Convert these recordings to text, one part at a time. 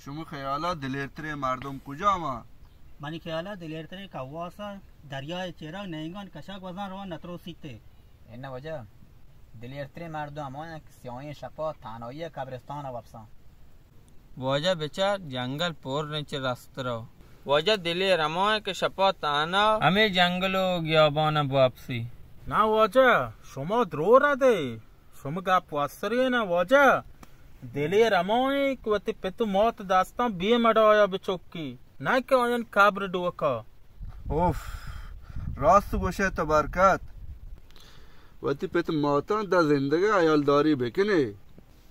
شما خیالا دلیرتره مردم کجا ما؟ منی خیالا دلیرتره کواسا دریای چراغ نینگان کشک وزن روان نترو سیکته این وجه دلیرتره مردم همانه که سیاهی شپا تنهایی قبرستان وابسان واجه بچار جنگل پر نیچه رست رو واجه دلی رماه که شپا تانا همه جنگل و گیابان واپسی نه واجه شما درو نده شما گپ واسری نه واجه دلی رماه که وقتی پتو موت داستان بی مدایا بچوکی نه که آن کابر دوکا اوف راست گوشه تبرکت وقتی پت موتان دا زندگی ایالداری بکنه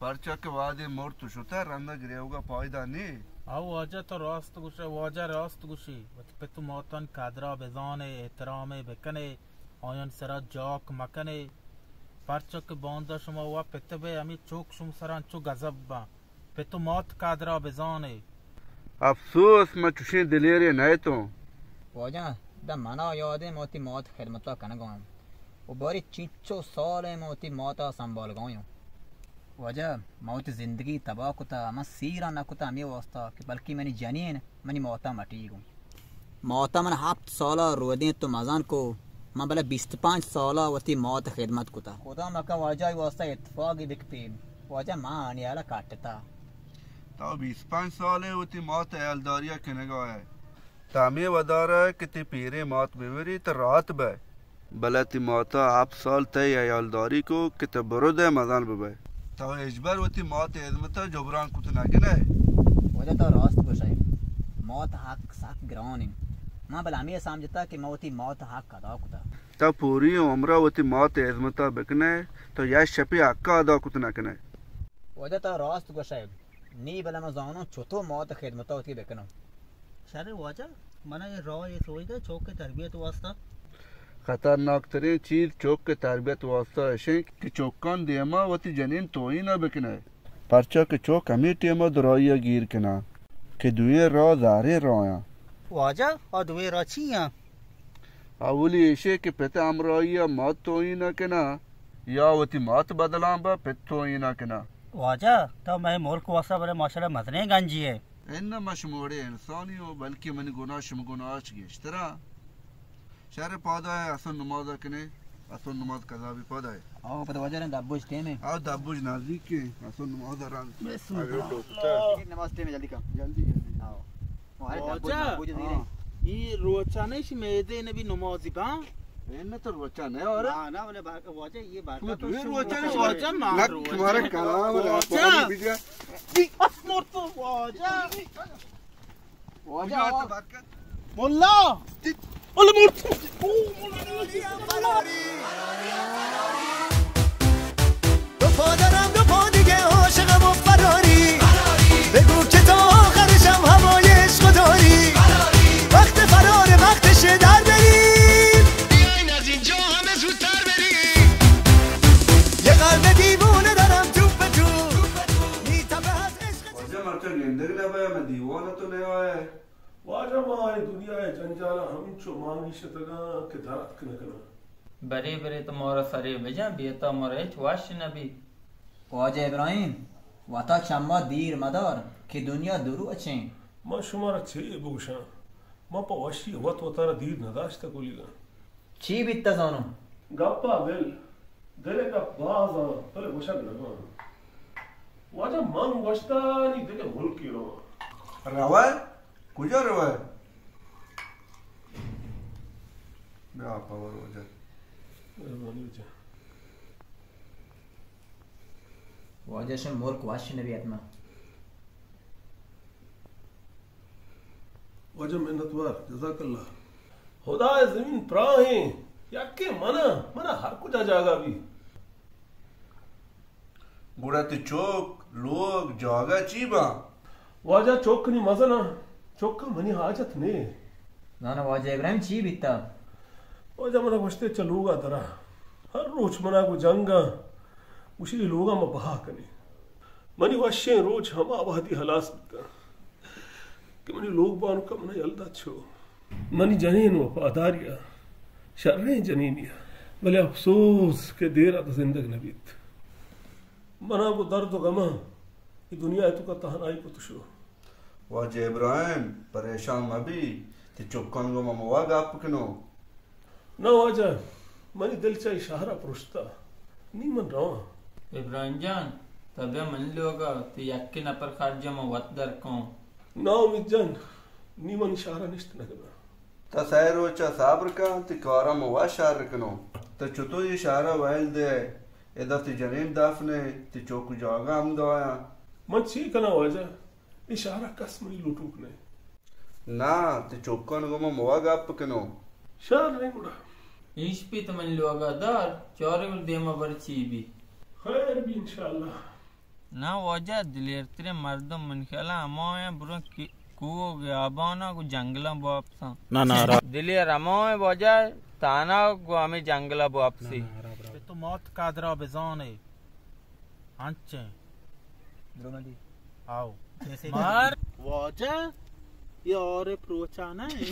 پرچا که وادی مرد شده رنده گریوگا پایدا نی او واجه تو راست گوشه واجه راست گوشی وقتی پتو موتان کادرا بزانه احترام بکنه آیان سرا جاک مکنه پرچا که بانده شما و پتو به همی چوک شما سران چو گذب با پتو موت کادرا بزانه افسوس ما چوشین دلیری نه تو واجه دا منا یاده موتی موت خدمتا کنگایم و باری چیچو سال موتی موتا سنبال گایم واجه موت زندگی تباہ کتا من سیرا نکتا ہمی واسطا کہ بلکہ منی جنین منی موتا مٹی گوں موتا من 7 سالا رودیں تو مزان کو من بلا 25 سالا وتی موت خدمت کتا خدا مکا واجہ واسطا اتفاقی بکپیم واجہ ماں آنیالا کاٹتا تا 25 ساله وتی موت ایالداریا کنگا ہے تامی ودارا کہ تی پیرے موت بیوری تا رات بے بلا تی موتا 7 سال تی ایالداری کو کہ تی برود مزان بے تا اجبر وتی موت ازمتا جبران کت نکنه وجہ تو راست گوشای موت حق سخت گرانیم ما بلا ہمیں سمجھتا کہ موتی موت حق ادا کتا تا پوری عمرہ وتی موت ازمتا بکنے تو یا شپی حق ادا کت نکنه وجہ تو راست گوشای نی بلا مزانو چوتو موت خدمتا ہوتی بکنو شر واجه منا یہ رو یہ سوچتا چوک کے تربیت واسطہ خطرناک ترین چیز چوک کے تربیت واسطہ ہے کہ چوکان دیما وتی جنین توئی نہ بکنے پرچا کہ چوک ہمیں ٹیما درائی گیر کنا کہ دوئے را زارے رویا واجه اور دوے را چیاں اولی ایشے کہ پتا امرائی موت توئی نہ کنا یا وتی موت بدلان با پت توئی نہ کنا واجه تو میں ملک واسطہ بڑے معاشرہ مدنے گنجی ہے این مشموڑے انسانی ہو بلکہ من گناہ شم گناہ گشترا شهر پادای اصلا نماز کنه اصلا نماز قضا بھی پادای او پتہ وجہ نے دبوج ٹیم ہے او دبوج نزدیک کے اصلا نماز ران نماز ٹیم جلدی کم جلدی آو ہمارے واجہ یہ روچانے ش میدے نبی نمازی با این تو روچا نہیں اور نا بولے واجه یہ بات تو روچا نہیں واجہ مار تمہارا کلام واجہ بیجا مر تو واجہ واجہ مولا ولا مرت دو پا دارم دو پا دیگه عاشقم و فراری بگو که تا آخرشم هوای عشق داری وقت فراره وقتشه در بریم بیاین از اینجا همه زودتر بریم یه قلب دیوونه دارم تو به تو میتبه از عشق واجہ مرچا گندگ نبایا میں دیوانا تو نہیں آیا ہے واجہ ماں دنیا ہے جنجالا ہم چو مانگی شتگا کہ درخت کنکنا بری بری تمہارا سری بجن بیتا مورا ہیچ واش نبی واجہ ابراہیم وطا چما دیر مدار کہ دنیا درو اچھیں ما شمارا چھے بگوشاں ما پا وشی وط وطارا دیر نداشتا کولی گا چی بیتا زانو گپا دل دلے کا بازا پلے گوشک نگا واجہ من گوشتا نی دلے ملکی رو روای کجا روای بیا پاور واجہ مہربانی بچا واجہ شن ملک واش نبی اتما واجہ محنتوار جزاک اللہ خدا زمین پراہیں یا کہ منا ہر کجا جاگا بھی گوڑا تی چوک لوگ جاگا چی با واجہ چوکنی مزنا چوکا منی حاجت نے زانا واجہ ابراہیم چی بیتا واجہ منا گوشتے چلوگا درا ہر روچ منا کو جنگا اسی لوگا ما بہا کنے منی واشیں روچ ہم آبادی حلاس بکا کہ منی لوگ بانو کا منا یلدا چھو منی جنین وفاداریا شرعیں جنینیا بلے افسوس کہ دیرہ تا زندگ نبیت منا کو درد و غمہ یہ دنیا ہے تو کا تہنائی کو تشو वाजे इब्राहिम परेशान मबी ती चुक्कन गो ममवा गाप कनो ना वाजा मनी दिल चा इशारा पुरुषता नी मन रवा इब्राहिम जान तबे मन लोगा ती यक्की नपर खारजा म वत्दर को ना उम्मीद जान नी मन इशारा निश्त नगना ता सैरोचा साब्र का ती कारा मवा शार कनो ता चुतो इशारा वाइल दे एदा ती जनीन दाफने ती चोकु जागा हम दवाया मन ची कना वाजा इशारा कस मनी लुटूक ने ना ती चुक्कन गो ममवा गाप कनो शार नहीं मुड़ा ईश पी तमन लोगा दार चौरे उल देमा बरची भी खैर भी इंशाल्लाह ना वजह दिलेर तेरे मर्दम मन खेला अमोए बुरो कुओ गयाबाना को जंगला वापसा ना ना दिलेर अमोए वजह ताना को हमें जंगला वापसी तो मौत कादरा बेजान है आंचे आओ मार वाजा ये और प्रोचा ना है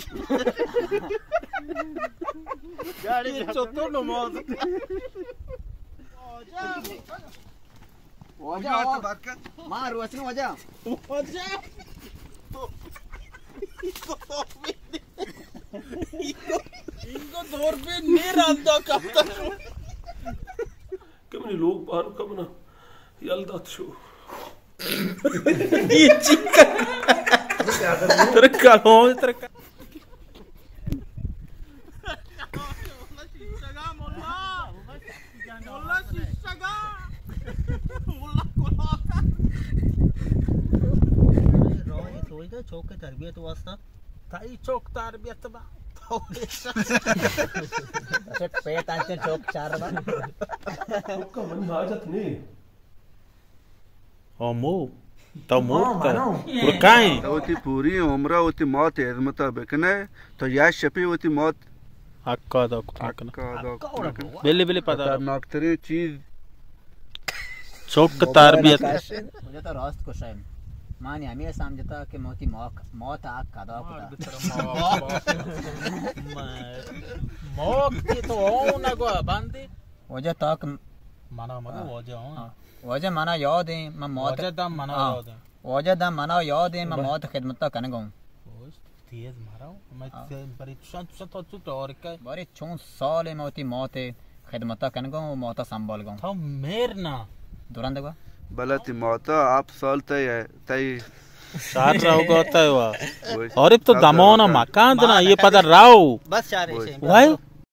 गाड़ी चोतो नमाज वाजा मार वचन वाजा वाजा इनको दौर पे नहीं रंदा करता कमनी लोग बाहर कमना यल्दा शो ये चिकन तेरे कालो तेरे चौक के तरबियत वास्ता ताई चौक तरबियत बा अच्छा पेट आंचे चौक चार बा का मन हाजत नहीं ओ मो तो मो पुरकाई होती पूरी उम्र होती मौत इज़मता बिकने तो या शपी होती मौत हक्का दो बेले बेले पता खतरनाक चीज चौक तरबियत मुझे तो रास्त को शायद मानी हमें समझता कि मोती मौत आग का दो मौत की तो हो ना गो बंदी वजह तक मना मना वजह मना याद है मैं मौत वजह दम मना याद है वजह दम मना याद है मैं मौत खिदमत तक करने गऊं तेज मारा मैं परीक्षा तो चुट और के बारे 4 साल मोती मौत खिदमत तक करने गऊं मौत संभाल गऊं तो मेर ना दुरान देखो बलती मौत आप साल तय साथ रहोगा होता है और अब तो दमोना मकान ना ये पता राव बस चार ऐसे भाई